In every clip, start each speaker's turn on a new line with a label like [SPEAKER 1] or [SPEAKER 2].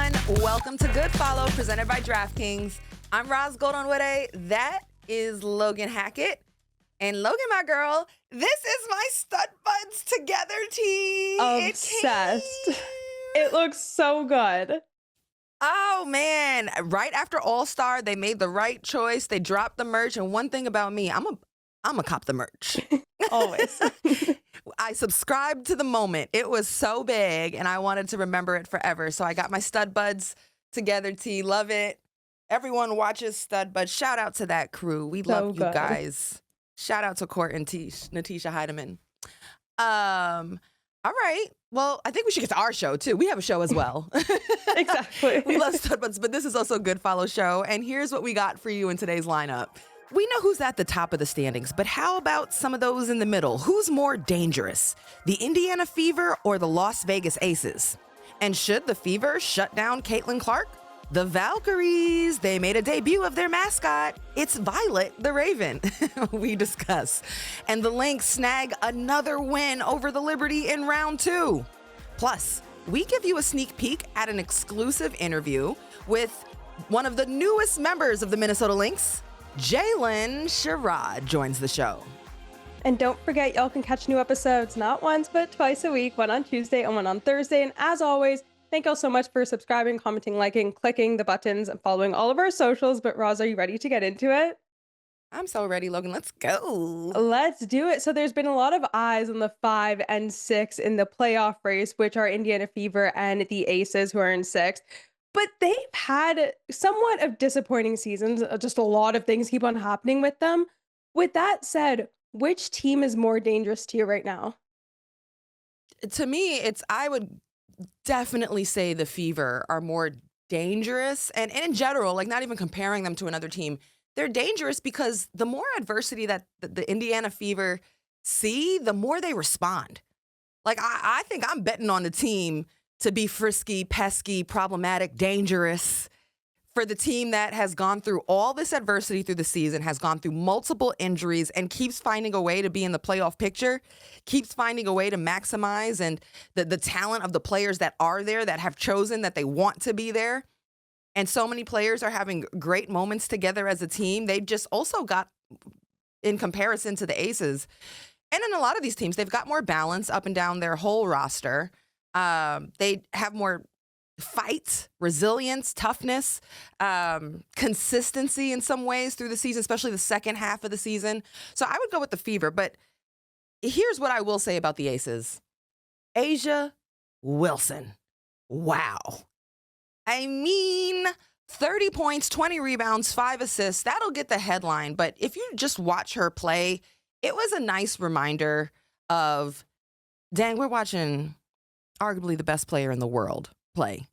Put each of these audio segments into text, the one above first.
[SPEAKER 1] everyone. Welcome to Good Follow, presented by DraftKings. I'm Ros Logan. That is Logan Hackett. And Logan, my girl, this is my Stud Buds Together tee.
[SPEAKER 2] Obsessed. It looks so good.
[SPEAKER 1] Oh, man. Right after All-Star, they made the right choice. They dropped the merch. And one thing about me, I'm a cop the merch.
[SPEAKER 2] Always.
[SPEAKER 1] I subscribed to the moment. It was so big, and I wanted to remember it forever. So I got my Stud Buds Together tee. Love it. Everyone watches Stud Buds. Shout out to that crew. We love you guys. Shout out to Court and Natisha Heidemann. All right. Well, I think we should get to our show, too. We have a show as well.
[SPEAKER 2] Exactly.
[SPEAKER 1] We love Stud Buds, but this is also a Good Follow show. And here's what we got for you in today's lineup. We know who's at the top of the standings, but how about some of those in the middle? Who's more dangerous, the Indiana Fever or the Las Vegas Aces? And should the Fever shut down Caitlin Clark? The Valkyries, they made a debut of their mascot. It's Violet the Raven. We discuss. And the Lynx snag another win over the Liberty in round 2. Plus, we give you a sneak peek at an exclusive interview with one of the newest members of the Minnesota Lynx. Jaylyn Sherrod joins the show.
[SPEAKER 2] And don't forget, y'all can catch new episodes not once, but twice a week, one on Tuesday and one on Thursday. And as always, thank y'all so much for subscribing, commenting, liking, clicking the buttons, and following all of our socials. But Roz, are you ready to get into it?
[SPEAKER 1] I'm so ready, Logan. Let's go.
[SPEAKER 2] Let's do it. So there's been a lot of eyes on the 5 and 6 in the playoff race, which are Indiana Fever and the Aces, who are in 6th. But they've had somewhat of disappointing seasons. Just a lot of things keep on happening with them. With that said, which team is more dangerous to you right now?
[SPEAKER 1] To me, I would definitely say the Fever are more dangerous. And in general, like not even comparing them to another team, they're dangerous because the more adversity that the Indiana Fever see, the more they respond. Like I think I'm betting on the team to be frisky, pesky, problematic, dangerous, for the team that has gone through all this adversity through the season, has gone through multiple injuries, and keeps finding a way to be in the playoff picture, keeps finding a way to maximize and the talent of the players that are there, that have chosen that they want to be there. And so many players are having great moments together as a team. They just also got, in comparison to the Aces, and in a lot of these teams, they've got more balance up and down their whole roster. They have more fight, resilience, toughness, consistency in some ways through the season, especially the second half of the season. So I would go with the Fever. But here's what I will say about the Aces. A'ja Wilson. Wow. I mean, 30 points, 20 rebounds, 5 assists. That'll get the headline. But if you just watch her play, it was a nice reminder of, dang, we're watching arguably the best player in the world play.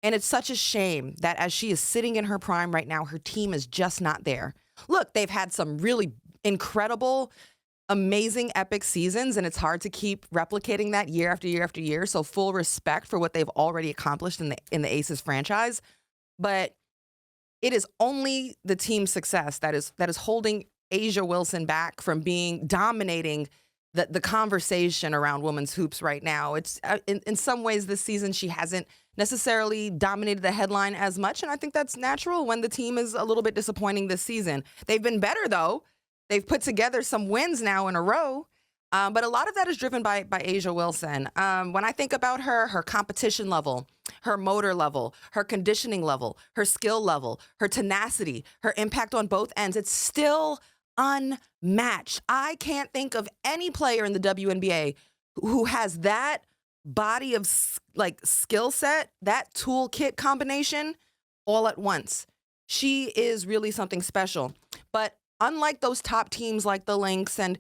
[SPEAKER 1] And it's such a shame that as she is sitting in her prime right now, her team is just not there. Look, they've had some really incredible, amazing, epic seasons, and it's hard to keep replicating that year after year after year. So full respect for what they've already accomplished in the Aces franchise. But it is only the team's success that is holding A'ja Wilson back from dominating the conversation around women's hoops right now. It's in some ways this season she hasn't necessarily dominated the headline as much, and I think that's natural when the team is a little bit disappointing this season. They've been better though. They've put together some wins now in a row, but a lot of that is driven by A'ja Wilson. When I think about her competition level, her motor level, her conditioning level, her skill level, her tenacity, her impact on both ends, it's still unmatched. I can't think of any player in the WNBA who has that body of skill set, that toolkit combination all at once. She is really something special. But unlike those top teams like the Lynx and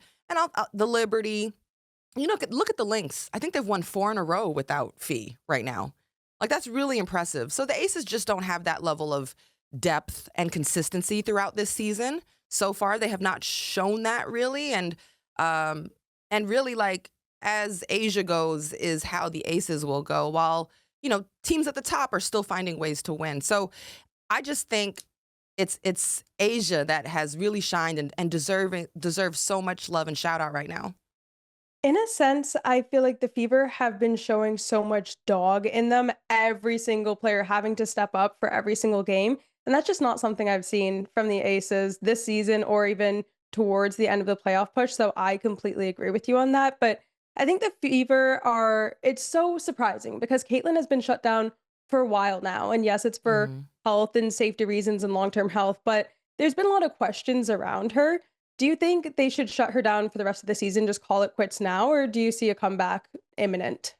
[SPEAKER 1] the Liberty, look at the Lynx. I think they've won 4 in a row without Fee right now. Like, that's really impressive. So the Aces just don't have that level of depth and consistency throughout this season. So far, they have not shown that really. And really, like, as A'ja goes is how the Aces will go, while, teams at the top are still finding ways to win. So I just think it's A'ja that has really shined and deserves so much love and shout out right now.
[SPEAKER 2] In a sense, I feel like the Fever have been showing so much dog in them, every single player having to step up for every single game. And that's just not something I've seen from the Aces this season or even towards the end of the playoff push. So I completely agree with you on that. But I think the Fever it's so surprising because Caitlyn has been shut down for a while now. And yes, it's for
[SPEAKER 1] Mhm.
[SPEAKER 2] health and safety reasons and long term health, but there's been a lot of questions around her. Do you think they should shut her down for the rest of the season, just call it quits now, or do you see a comeback imminent?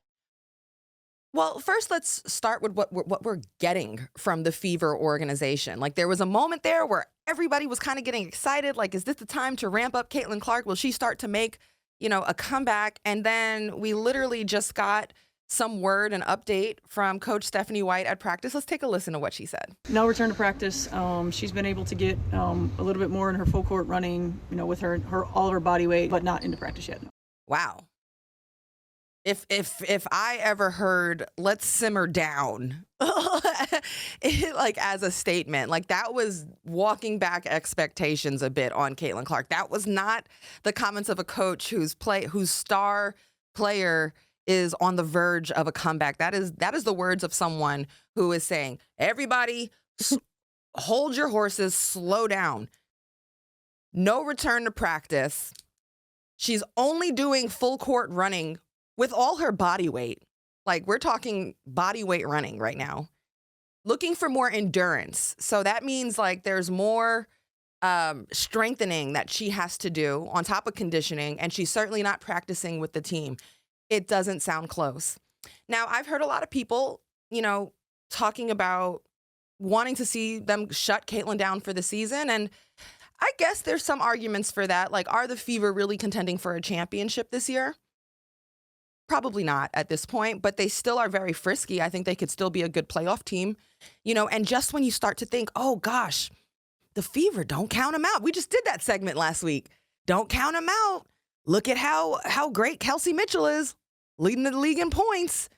[SPEAKER 1] Well, first, let's start with what we're getting from the Fever organization. Like, there was a moment there where everybody was kind of getting excited. Like, is this the time to ramp up Caitlin Clark? Will she start to make, a comeback? And then we literally just got some word, an update from Coach Stephanie White at practice. Let's take a listen to what she said.
[SPEAKER 3] No return to practice. She's been able to get a little bit more in her full court running, with her all of her body weight, but not into practice yet. No.
[SPEAKER 1] Wow. If I ever heard "let's simmer down," like as a statement, like that was walking back expectations a bit on Caitlin Clark. That was not the comments of a coach whose star player is on the verge of a comeback. That is the words of someone who is saying, "Everybody, hold your horses, slow down. No return to practice. She's only doing full court running." With all her body weight, like we're talking body weight running right now, looking for more endurance. So that means like there's more strengthening that she has to do on top of conditioning, and she's certainly not practicing with the team. It doesn't sound close. Now, I've heard a lot of people, talking about wanting to see them shut Caitlin down for the season, and I guess there's some arguments for that. Like, are the Fever really contending for a championship this year? Probably not at this point, but they still are very frisky. I think they could still be a good playoff team, and just when you start to think, oh gosh, the Fever, don't count them out. We just did that segment last week. Don't count them out. Look at how great Kelsey Mitchell is, leading the league in points.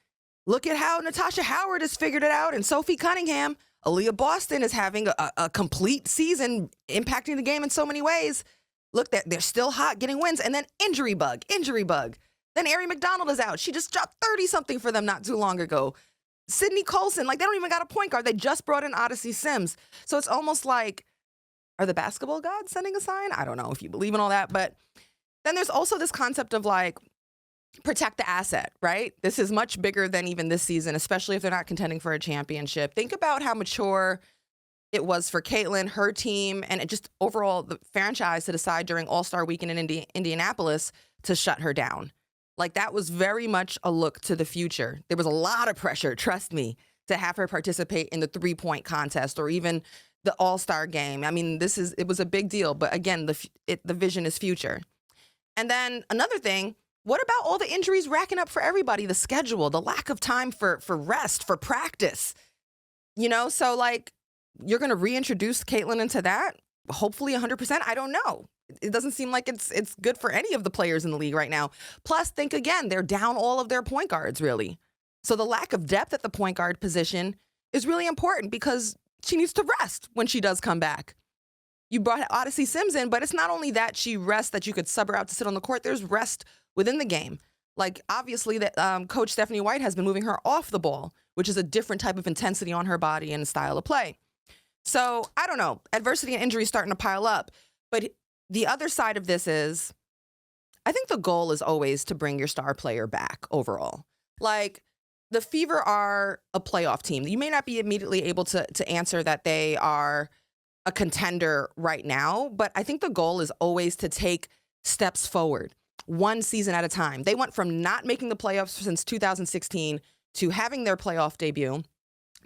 [SPEAKER 1] Look at how Natasha Howard has figured it out, and Sophie Cunningham. Aaliyah Boston is having a complete season, impacting the game in so many ways. Look, they're still hot, getting wins, and then injury bug. Then Ari McDonald is out. She just dropped 30-something for them not too long ago. Sydney Colson, like they don't even got a point guard. They just brought in Odyssey Sims. So it's almost like, are the basketball gods sending a sign? I don't know if you believe in all that. But then there's also this concept of like, protect the asset, right? This is much bigger than even this season, especially if they're not contending for a championship. Think about how mature it was for Caitlin, her team, and it just overall the franchise to decide during All-Star Weekend in Indianapolis to shut her down. Like, that was very much a look to the future. There was a lot of pressure, trust me, to have her participate in the 3-point contest or even the All-Star game. I mean, it was a big deal. But again, the vision is future. And then another thing, what about all the injuries racking up for everybody? The schedule, the lack of time for rest, for practice. So like, you're going to reintroduce Caitlin into that? Hopefully 100%. I don't know. It doesn't seem like it's good for any of the players in the league right now. Plus, think again, they're down all of their point guards, really. So the lack of depth at the point guard position is really important because she needs to rest when she does come back. You brought Odyssey Sims in, but it's not only that she rests, that you could sub her out to sit on the court. There's rest within the game. Like, obviously, that Coach Stephanie White has been moving her off the ball, which is a different type of intensity on her body and style of play. So, I don't know. Adversity and injury starting to pile up. But the other side of this is, I think the goal is always to bring your star player back overall. Like, the Fever are a playoff team. You may not be immediately able to answer that they are a contender right now, but I think the goal is always to take steps forward, one season at a time. They went from not making the playoffs since 2016 to having their playoff debut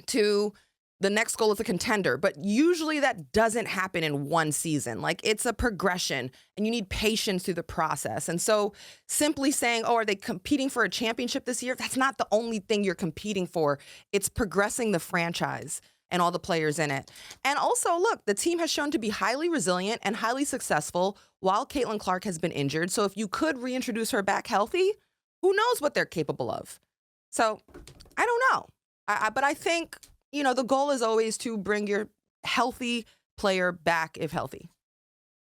[SPEAKER 1] to the next goal is a contender, but usually that doesn't happen in one season. Like, it's a progression and you need patience through the process. And so simply saying, oh, are they competing for a championship this year? That's not the only thing you're competing for. It's progressing the franchise and all the players in it. And also, look, the team has shown to be highly resilient and highly successful while Caitlin Clark has been injured. So if you could reintroduce her back healthy, who knows what they're capable of? So I don't know. But I think, the goal is always to bring your healthy player back if healthy.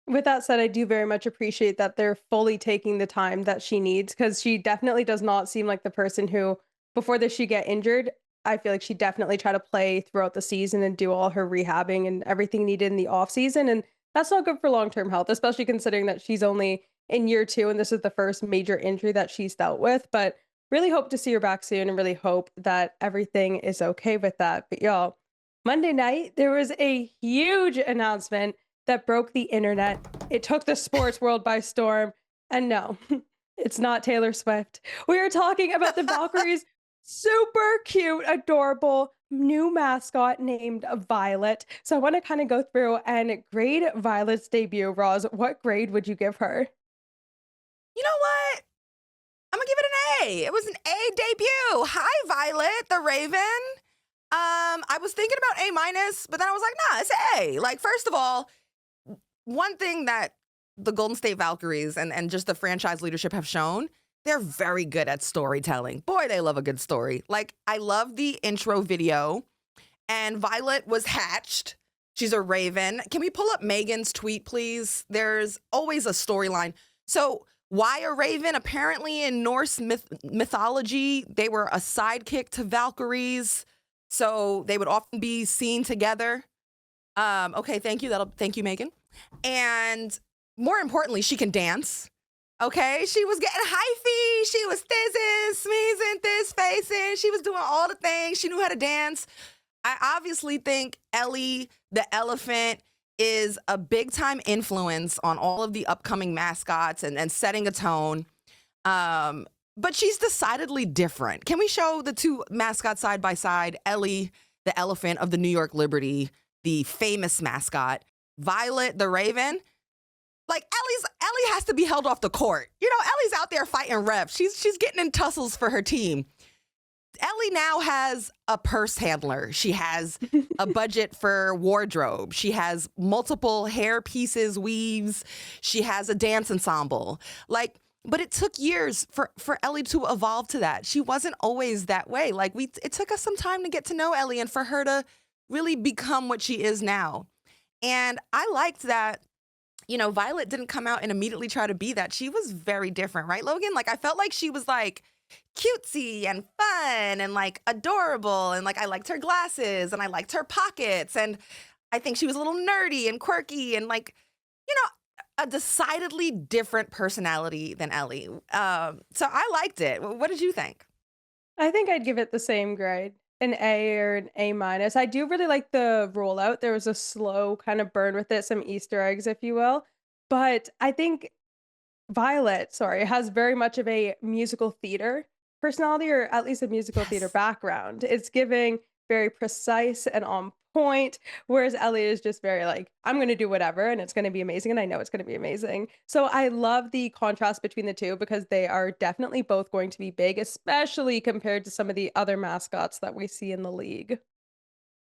[SPEAKER 2] With that said, I do very much appreciate that they're fully taking the time that she needs because she definitely does not seem like the person who, before this, she get injured. I feel like she definitely tried to play throughout the season and do all her rehabbing and everything needed in the off season, and that's not good for long term health, especially considering that she's only in year 2 and this is the first major injury that she's dealt with. But really hope to see her back soon, and really hope that everything is okay with that. But y'all, Monday night there was a huge announcement that broke the internet. It took the sports world by storm. And no, it's not Taylor Swift. We are talking about the Valkyries' super cute, adorable new mascot named Violet. So I want to kind of go through and grade Violet's debut. Roz, what grade would you give her?
[SPEAKER 1] You know what? I'm gonna give it an A. It was an A debut. Hi, Violet, the Raven. I was thinking about A minus, but then I was like, nah, it's an A. Like, first of all, one thing that the Golden State Valkyries and just the franchise leadership have shown, they're very good at storytelling. Boy, they love a good story. Like, I love the intro video, and Violet was hatched. She's a Raven. Can we pull up Megan's tweet, please? There's always a storyline. So why a Raven? Apparently in Norse mythology, they were a sidekick to Valkyries, so they would often be seen together. Okay, thank you. Thank you, Megan. And more importantly, she can dance. Okay, she was getting hyphy. She was thizzing, sneezing, thiz facing. She was doing all the things. She knew how to dance. I obviously think Ellie, the elephant, is a big time influence on all of the upcoming mascots and setting a tone. But she's decidedly different. Can we show the two mascots side by side? Ellie, the elephant of the New York Liberty, the famous mascot. Violet, the Raven. Like, Ellie has to be held off the court. You know, Ellie's out there fighting refs. She's getting in tussles for her team. Ellie now has a purse handler. She has a budget for wardrobe. She has multiple hair pieces, weaves. She has a dance ensemble. Like, but it took years for Ellie to evolve to that. She wasn't always that way. Like, it took us some time to get to know Ellie and for her to really become what she is now. And I liked that, you know, Violet didn't come out and immediately try to be that. She was very different, right, Logan? Like, I felt like she was like cutesy and fun and like adorable. And like, I liked her glasses and I liked her pockets. And I think she was a little nerdy and quirky and like, you know, a decidedly different personality than Ellie. So I liked it. What did you think?
[SPEAKER 2] I think I'd give it the same grade, an A or an A minus. I do really like the rollout. There was a slow kind of burn with it, some Easter eggs, if you will. But I think Violet, sorry, has very much of a musical theater personality, or at least a musical theater
[SPEAKER 1] Yes.
[SPEAKER 2] background. It's giving very precise and on point, whereas Ellie is just very like, I'm going to do whatever and it's going to be amazing. And I know it's going to be amazing. So I love the contrast between the two because they are definitely both going to be big, especially compared to some of the other mascots that we see in the league.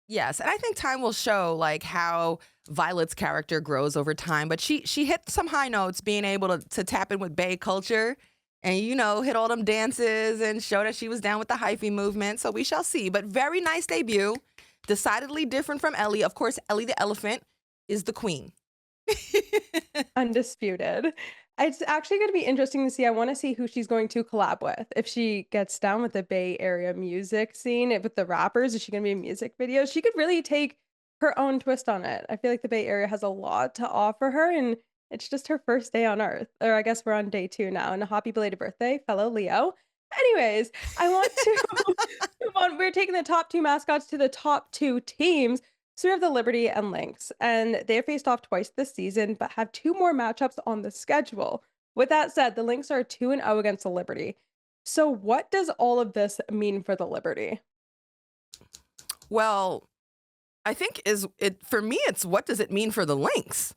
[SPEAKER 1] Yes, and I think time will show like how Violet's character grows over time. But she hit some high notes, being able to tap in with Bay culture and, you know, hit all them dances and show that she was down with the hyphy movement. So we shall see. But very nice debut. Decidedly different from Ellie. Of course, Ellie the elephant is the queen.
[SPEAKER 2] Undisputed. It's actually going to be interesting to see. I want to see who she's going to collab with. If she gets down with the Bay Area music scene with the rappers, is she going to be in music videos? She could really take her own twist on it. I feel like the Bay Area has a lot to offer her, and it's just her first day on Earth. Or I guess we're on day 2 now. And a happy belated birthday, fellow Leo. Anyways, I want to move on. We're taking the top 2 mascots to the top 2 teams. So we have the Liberty and Lynx, and they have faced off twice this season, but have 2 more matchups on the schedule. With that said, the Lynx are 2-0 against the Liberty. So what does all of this mean for the Liberty?
[SPEAKER 1] Well, I think for me, it's what does it mean for the Lynx?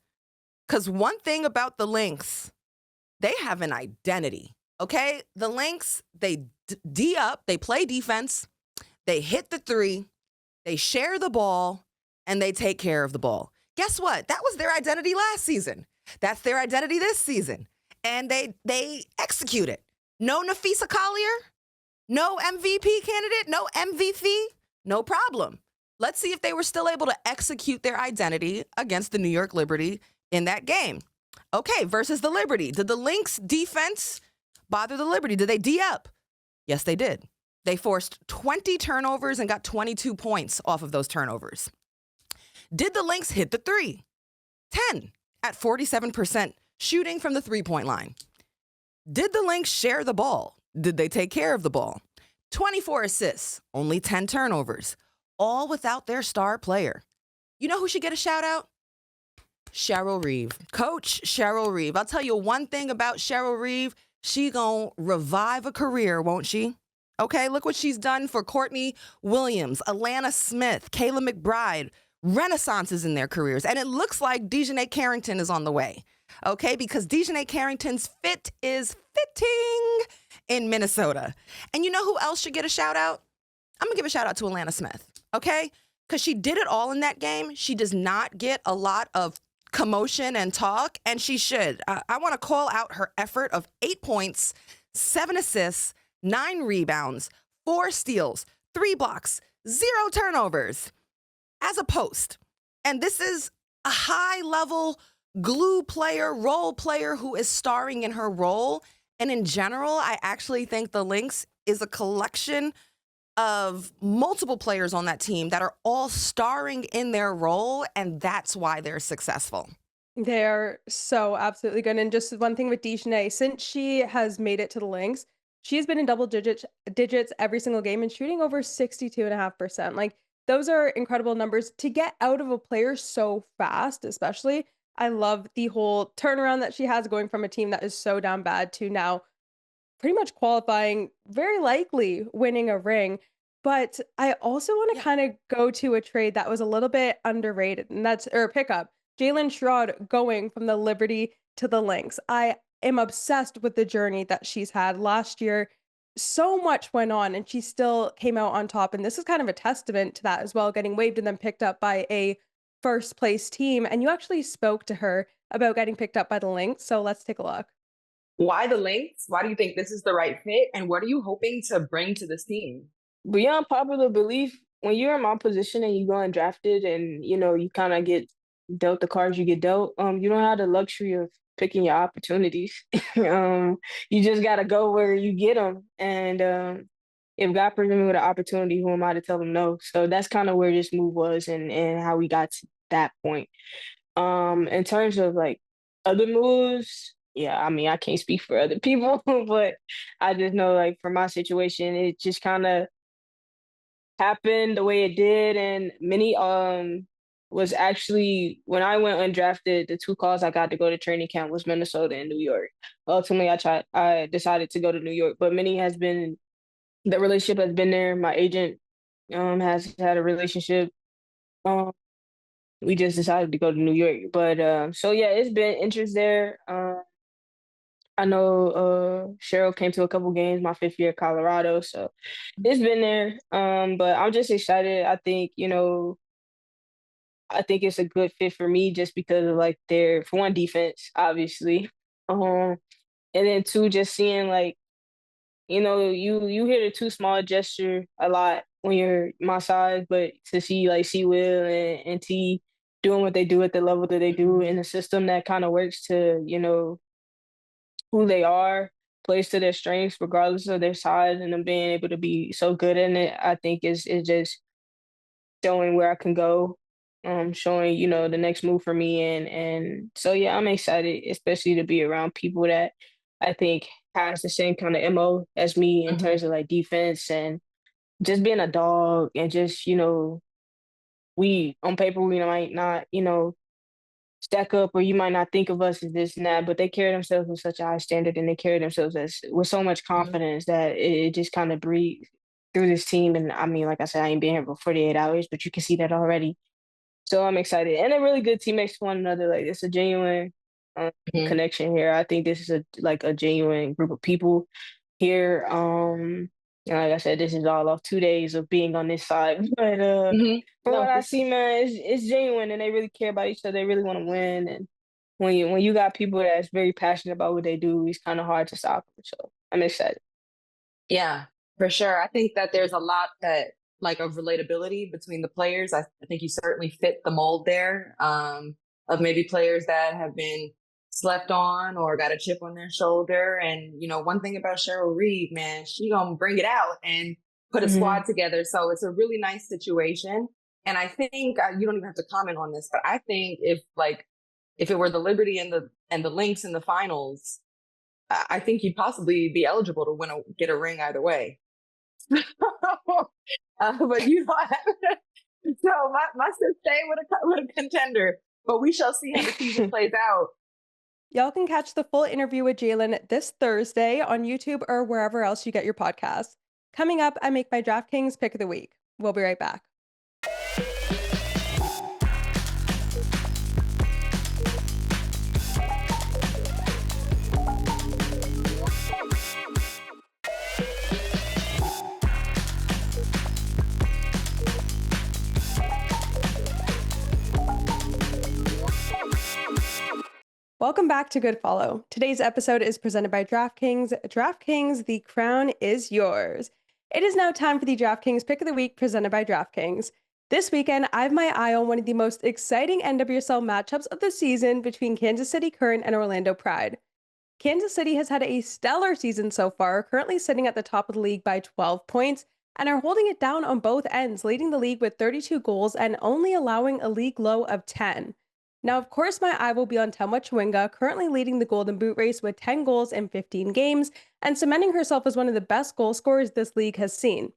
[SPEAKER 1] Because one thing about the Lynx, they have an identity. Okay, the Lynx, they D up, they play defense, they hit the 3, they share the ball, and they take care of the ball. Guess what? That was their identity last season. That's their identity this season. And they execute it. No Nafisa Collier, no MVP candidate, no MVP, no problem. Let's see if they were still able to execute their identity against the New York Liberty in that game. Okay, versus the Liberty. Did the Lynx defense bother the Liberty? Did they D up? Yes, they did. They forced 20 turnovers and got 22 points off of those turnovers. Did the Lynx hit the three? 10 at 47% shooting from the three-point line. Did the Lynx share the ball? Did they take care of the ball? 24 assists, only 10 turnovers, all without their star player. You know who should get a shout out? Cheryl Reeve. Coach Cheryl Reeve. I'll tell you one thing about Cheryl Reeve. She gonna revive a career, won't she? Okay, look what she's done for Courtney Williams, Alana Smith, Kayla McBride. Renaissances in their careers. And it looks like Dejanay Carrington is on the way. Okay, because Dejanay Carrington's fit is fitting in Minnesota. And you know who else should get a shout out? I'm going to give a shout out to Alana Smith. Okay, because she did it all in that game. She does not get a lot of commotion and talk, and she should. I want to call out her effort of 8 points, 7 assists, 9 rebounds, 4 steals, 3 blocks, 0 turnovers as a post. And this is a high-level glue player, role player who is starring in her role. And in general, I actually think the Lynx is a collection of multiple players on that team that are all starring in their role, and that's why they're successful.
[SPEAKER 2] They're so absolutely good. And just one thing with Dejanay, since she has made it to the Lynx, she has been in double digits every single game and shooting over 62.5%. Like, those are incredible numbers to get out of a player so fast, especially. I love the whole turnaround that she has, going from a team that is so down bad to now pretty much qualifying, very likely winning a ring. But I also want to kind of go to a trade that was a little bit underrated, and that's, or pickup, Jaylyn Sherrod going from the Liberty to the Lynx. I am obsessed with the journey that she's had last year. So much went on and she still came out on top. And this is kind of a testament to that as well, getting waived and then picked up by a first place team. And you actually spoke to her about getting picked up by the Lynx. So let's take a look.
[SPEAKER 4] Why the Lynx? Why do you think this is the right fit? And what are you hoping to bring to this team?
[SPEAKER 5] Beyond popular belief, when you're in my position and you go undrafted and, you kind of get dealt the cards you get dealt, you don't have the luxury of picking your opportunities. You just got to go where you get them. And if God presents me with an opportunity, who am I to tell him no? So that's kind of where this move was and how we got to that point. In terms of like other moves, yeah, I mean, I can't speak for other people, but I just know, like, for my situation, it just kind of happened the way it did. And Minnie was actually, when I went undrafted, the 2 calls I got to go to training camp was Minnesota and New York. Ultimately, I decided to go to New York, but Minnie has been, the relationship has been there. My agent has had a relationship. We just decided to go to New York, but so yeah, it's been interest there. I know Cheryl came to a couple games my 5th year at Colorado, so it's been there. But I'm just excited. I think, I think it's a good fit for me just because of, like, their, for one, defense, obviously. And then 2, just seeing, like, you hear the too small gesture a lot when you're my size, but to see, like, C Will and T doing what they do at the level that they do in a system that kind of works to, who they are, plays to their strengths regardless of their size, and them being able to be so good in it, I think is just showing where I can go, showing, the next move for me. And so, yeah, I'm excited, especially to be around people that I think has the same kind of MO as me in terms of, like, defense and just being a dog and just, we, on paper, we might not, stack up, or you might not think of us as this and that, but they carry themselves with such a high standard and they carry themselves with so much confidence that it just kind of breathes through this team. And I mean, like I said, I ain't been here for 48 hours, but you can see that already. So I'm excited. And they're really good teammates to one another. Like, it's a genuine connection here. I think this is a genuine group of people here. And like I said, this is all off 2 days of being on this side. But from what I see, man, it's genuine, and they really care about each other. They really want to win. And when you got people that's very passionate about what they do, it's kind of hard to stop them. So I'm excited.
[SPEAKER 4] Yeah, for sure. I think that there's a lot of relatability between the players. I think you certainly fit the mold there of maybe players that have been slept on or got a chip on their shoulder. And, one thing about Cheryl Reeve, man, she gonna bring it out and put a squad together. So it's a really nice situation. And I think you don't even have to comment on this, but I think if it were the Liberty and the Lynx in the finals, I think you'd possibly be eligible to get a ring either way. But you don't have so my sis stay with a contender, but we shall see how the season plays out.
[SPEAKER 2] Y'all can catch the full interview with Jaylyn this Thursday on YouTube or wherever else you get your podcasts. Coming up, I make my DraftKings pick of the week. We'll be right back. Welcome back to Good Follow. Today's episode is presented by DraftKings. DraftKings, the crown is yours. It is now time for the DraftKings Pick of the Week presented by DraftKings. This weekend, I have my eye on one of the most exciting NWSL matchups of the season between Kansas City Current and Orlando Pride. Kansas City has had a stellar season so far, currently sitting at the top of the league by 12 points, and are holding it down on both ends, leading the league with 32 goals and only allowing a league low of 10. Now, of course, my eye will be on Temwa Chawinga, currently leading the Golden Boot race with 10 goals in 15 games and cementing herself as one of the best goal scorers this league has seen.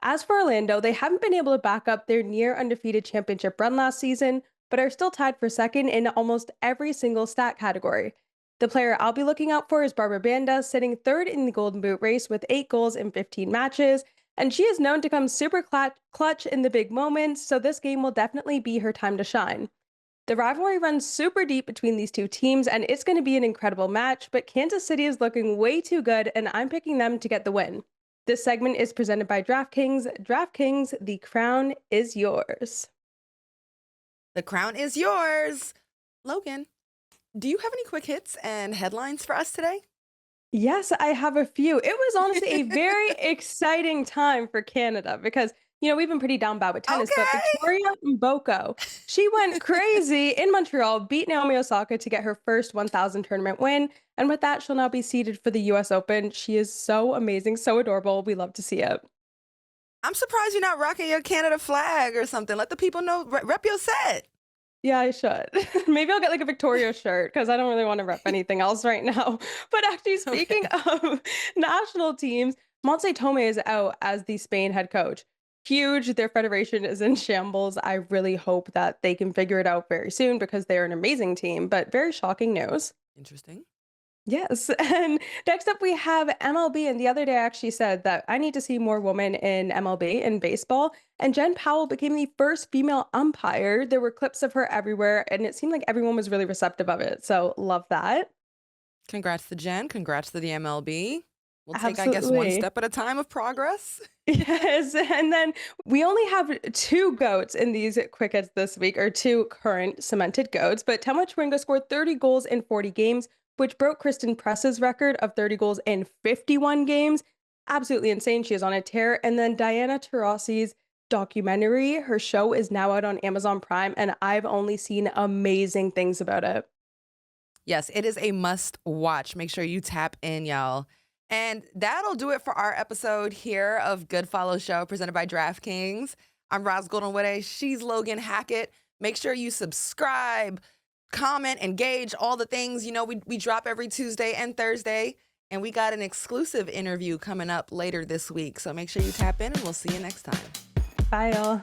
[SPEAKER 2] As for Orlando, they haven't been able to back up their near undefeated championship run last season, but are still tied for second in almost every single stat category. The player I'll be looking out for is Barbara Banda, sitting third in the Golden Boot race with 8 goals in 15 matches, and she is known to come super clutch in the big moments, so this game will definitely be her time to shine. The rivalry runs super deep between these two teams, and it's going to be an incredible match, but Kansas City is looking way too good, and I'm picking them to get the win. This segment is presented by DraftKings. DraftKings, the crown is yours.
[SPEAKER 1] The crown is yours. Logan, do you have any quick hits and headlines for us today?
[SPEAKER 2] Yes, I have a few. It was honestly a very exciting time for Canada because we've been pretty down bad with tennis, but Victoria Mboko, she went crazy in Montreal, beat Naomi Osaka to get her first 1,000 tournament win. And with that, she'll now be seeded for the US Open. She is so amazing, so adorable. We love to see it.
[SPEAKER 1] I'm surprised you're not rocking your Canada flag or something. Let the people know, rep your set.
[SPEAKER 2] Yeah, I should. Maybe I'll get like a Victoria shirt because I don't really want to rep anything else right now. But actually, speaking of national teams, Montse Tomé is out as the Spain head coach. Huge. Their federation is in shambles. I really hope that they can figure it out very soon because they're an amazing team, but very shocking news.
[SPEAKER 1] Interesting.
[SPEAKER 2] Yes. And next up, we have MLB. And the other day, I actually said that I need to see more women in MLB in baseball. And Jen Powell became the first female umpire. There were clips of her everywhere, and it seemed like everyone was really receptive of it. So love that.
[SPEAKER 1] Congrats to Jen. Congrats to the MLB. We'll take,
[SPEAKER 2] Absolutely.
[SPEAKER 1] I guess, one step at a time of progress.
[SPEAKER 2] Yes. And then we only have 2 GOATs in these quick hits this week, or 2 current cemented GOATs. But Temwa Chawinga scored 30 goals in 40 games, which broke Kristen Press's record of 30 goals in 51 games. Absolutely insane. She is on a tear. And then Diana Taurasi's documentary, her show is now out on Amazon Prime, and I've only seen amazing things about it.
[SPEAKER 1] Yes, it is a must watch. Make sure you tap in, y'all. And that'll do it for our episode here of Good Follow Show presented by DraftKings. I'm Ros Logan. She's Logan Hackett. Make sure you subscribe, comment, engage, all the things. We drop every Tuesday and Thursday, and we got an exclusive interview coming up later this week. So make sure you tap in, and we'll see you next time.
[SPEAKER 2] Bye, y'all.